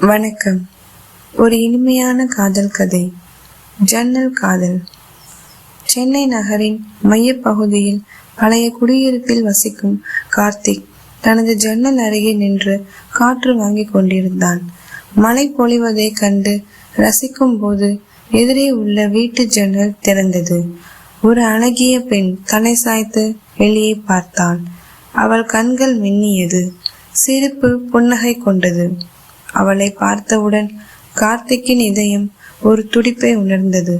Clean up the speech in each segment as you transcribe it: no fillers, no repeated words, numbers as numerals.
வணக்கம். ஒரு இனிமையான காதல் கதை. ஜன்னல் காதல். சென்னை நகரின் மையப்பகுதியில் பழைய குடியிருப்பில் வசிக்கும் கார்த்திக் தனது ஜன்னல் அருகே நின்று காற்று வாங்கி கொண்டிருந்தான். மழை பொழிவதை கண்டு ரசிக்கும் போது எதிரே உள்ள வீட்டு ஜன்னல் திறந்தது. ஒரு அழகிய பெண் தலை சாய்த்து வெளியே பார்த்தாள். அவள் கண்கள் மின்னியது. சிரிப்பு புன்னகை கொண்டது. அவளை பார்த்தவுடன் கார்த்திக்கின் இதயம் ஒரு துடிப்பை உணர்ந்தது.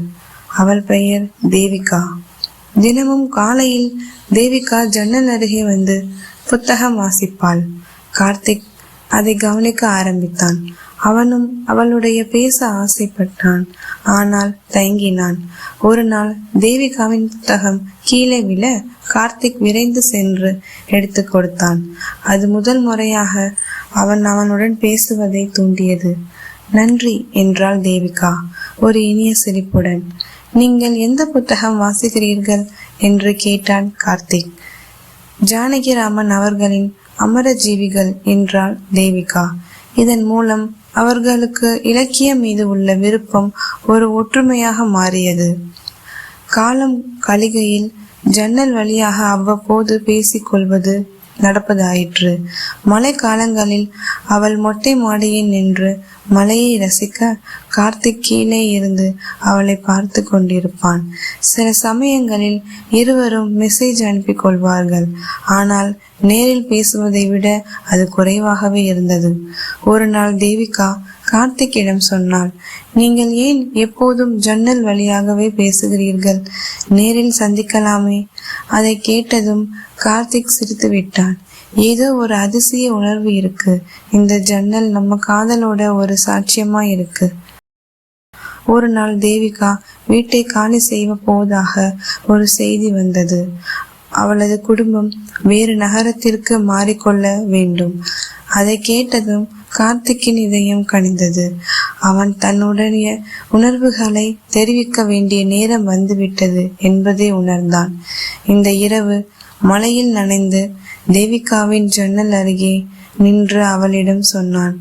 அவள் பெயர் தேவிகா. தினமும் காலையில் தேவிகா ஜன்னல் அருகே வந்து புத்தகம் வாசிப்பாள். கார்த்திக் அதை கவனிக்க ஆரம்பித்தான். அவனும் அவளுடைய பேச ஆசைப்பட்டான். ஆனால் தயங்கினான். ஒரு நாள் தேவிகாவின் புத்தகம் கீழே விழ கார்த்திக் விரைந்து சென்று எடுத்து கொடுத்தான். அது முதல் முறையாக அவனுடன் பேசுவதை தூண்டியது. நன்றி என்றாள் தேவிகா ஒரு இனிய சிரிப்புடன். நீங்கள் எந்த புத்தகம் வாசிக்கிறீர்கள் என்று கேட்டான் கார்த்திக். ஜானகிராமன் அவர்களின் அமரஜீவிகள் என்றாள் தேவிகா. இதன் மூலம் அவர்களுக்கு இலக்கியம் மீது உள்ள விருப்பம் ஒரு ஒற்றுமையாக மாறியது. காலம் கழிகையில் ஜன்னல் வழியாக அவ்வப்போது பேசிக்கொள்வது நடப்பதாயிற்று. மழை காலங்களில் அவள் மொட்டை மாடியில் நின்று மழையை ரசிக்க கார்த்திக் கீழே இருந்து அவளை பார்த்து கொண்டிருப்பான். சில சமயங்களில் இருவரும் மெசேஜ் அனுப்பி கொள்வார்கள். ஆனால் நேரில் பேசுவதை விட அது குறைவாகவே இருந்தது. ஒரு நாள் தேவிகா கார்த்திக்கிடம் சொன்னாள், நீங்கள் ஏன் எப்போதும் ஜன்னல் வழியாகவே பேசுகிறீர்கள்? நேரில் சந்திக்கலாமே. அதை கேட்டதும் கார்த்திக் சிரித்து விட்டான். ஏதோ ஒரு அதிசய உணர்வு இருக்கு. இந்த ஜன்னல் நம்ம காதலோட ஒரு சாட்சியமா இருக்கு. ஒரு நாள் தேவிகா வீட்டை காலி செய்ய போவதாக ஒரு செய்தி வந்தது. அவளது குடும்பம் வேறு நகரத்திற்கு மாறிக்கொள்ள வேண்டும். அதை கேட்டதும் கார்த்திக்கின் இதயம் கனிந்தது. அவன் தன்னுடைய உணர்வுகளை தெரிவிக்க வேண்டிய நேரம் வந்துவிட்டது என்பதை உணர்ந்தான். இந்த இரவு மழையில் நனைந்து தேவிகாவின் ஜன்னல் அருகே நின்று அவளிடம் சொன்னான்,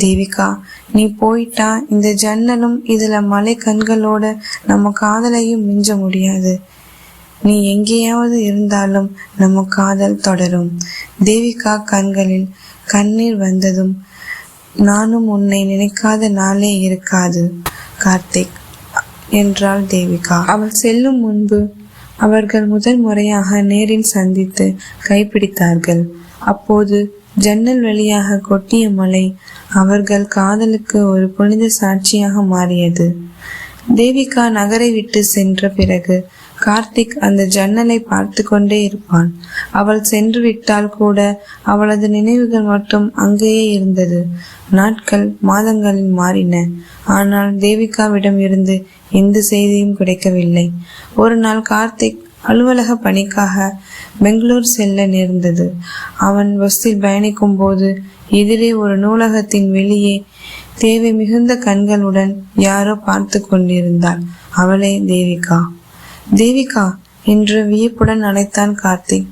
தேவிகா, நீ போயிட்டா இந்த ஜன்னலும் இதுல மலை கண்களோட நம்ம காதலையும் மிஞ்ச முடியாது. நீ எங்கேயாவது இருந்தாலும் நம்ம காதல் தொடரும். தேவிகா கண்களில் கண்ணீர் வந்ததும், நானும் உன்னை நினைக்காத நாளே இருக்காது கார்த்திக் என்றாள் தேவிகா. அவள் செல்லும் முன்பு அவர்கள் முதல் முறையாக நேரில் சந்தித்து கைப்பிடித்தார்கள். அப்போது ஜன்னல் வழியாக கொட்டிய மழை அவர்கள் காதலுக்கு ஒரு புனித சாட்சியாக மாறியது. தேவிகா நகரை விட்டு சென்ற பிறகு கார்த்திக் அந்த ஜன்னலை பார்த்து கொண்டே இருப்பான். அவள் சென்று விட்டால் கூட அவளது நினைவுகள் மட்டும் அங்கேயே இருந்தது. நாட்கள் மாதங்களில் மாறின. ஆனால் தேவிகாவிடம் இருந்து எந்த செய்தியும் கிடைக்கவில்லை. ஒரு நாள் கார்த்திக் அலுவலக பணிக்காக பெங்களூர் செல்ல நேர்ந்தது. அவன் பஸ்ஸில் பயணிக்கும் போது எதிரே ஒரு நூலகத்தின் வெளியே தேவை மிகுந்த கண்களுடன் யாரோ பார்த்து கொண்டிருந்தாள். அவளே தேவிகா. தேவிகா என்று வியப்புடன் அழைத்தான் கார்த்திக்.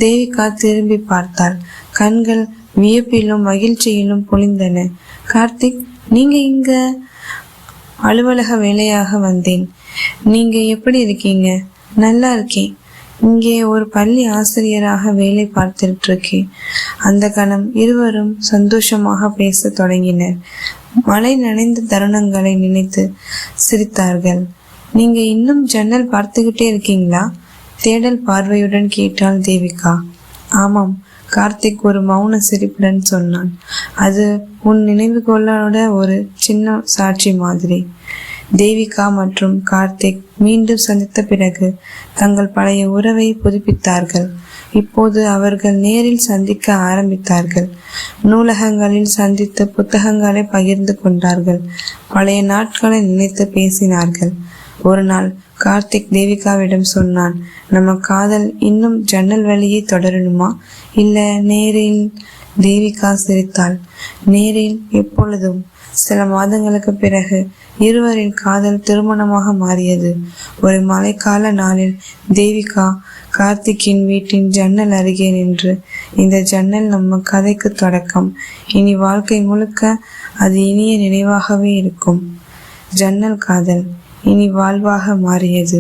தேவிகா திரும்பி பார்த்தாள். கண்கள் வியப்பிலும் மகிழ்ச்சியிலும் பொழிந்தன. கார்த்திக், நீங்க இங்க? அலுவலக வேலையாக வந்தேன். நீங்க எப்படி இருக்கீங்க? நல்லா இருக்கேன். இங்கே ஒரு பள்ளி ஆசிரியராக வேலை பார்த்துட்டு இருக்கேன். அந்த கணம் இருவரும் சந்தோஷமாக பேச தொடங்கினர். மழை நனைந்த தருணங்களை நினைத்து சிரித்தார்கள். நீங்க இன்னும் ஜன்னல் பார்த்துக்கிட்டே இருக்கீங்களா? தேடல் பார்வையுடன் கேட்டாள் தேவிகா. ஆமாம், கார்த்திக் ஒரு மௌன சிரிப்புடன் சொன்னான். அது உன் நினைவுகளோட ஒரு சின்ன சாட்சி மாதிரி. தேவிகா மற்றும் கார்த்திக் மீண்டும் சந்தித்த பிறகு தங்கள் பழைய உறவை புதுப்பித்தார்கள். இப்போது அவர்கள் நேரில் சந்திக்க ஆரம்பித்தார்கள். நூலகங்களில் சந்தித்து புத்தகங்களை பகிர்ந்து கொண்டார்கள். பழைய நாட்களை நினைத்து பேசினார்கள். ஒரு நாள் கார்த்திக் தேவிகாவிடம் சொன்னான், நம்ம காதல் இன்னும் ஜன்னல் வழியே தொடரணுமா, இல்ல நேரில்? தேவிகா சிரித்தாள். நேரில் எப்பொழுதும். சில மாதங்களுக்கு பிறகு இருவரின் காதல் திருமணமாக மாறியது. ஒரு மழைக்கால நாளில் தேவிகா கார்த்திக்கின் வீட்டின் ஜன்னல் அருகே நின்று, இந்த ஜன்னல் நம்ம கதைக்கு தொடக்கம், இனி வாழ்க்கை முழுக்க அது இனிய நினைவாகவே இருக்கும். ஜன்னல் காதல் இனி வாழ்வாக மாறியது.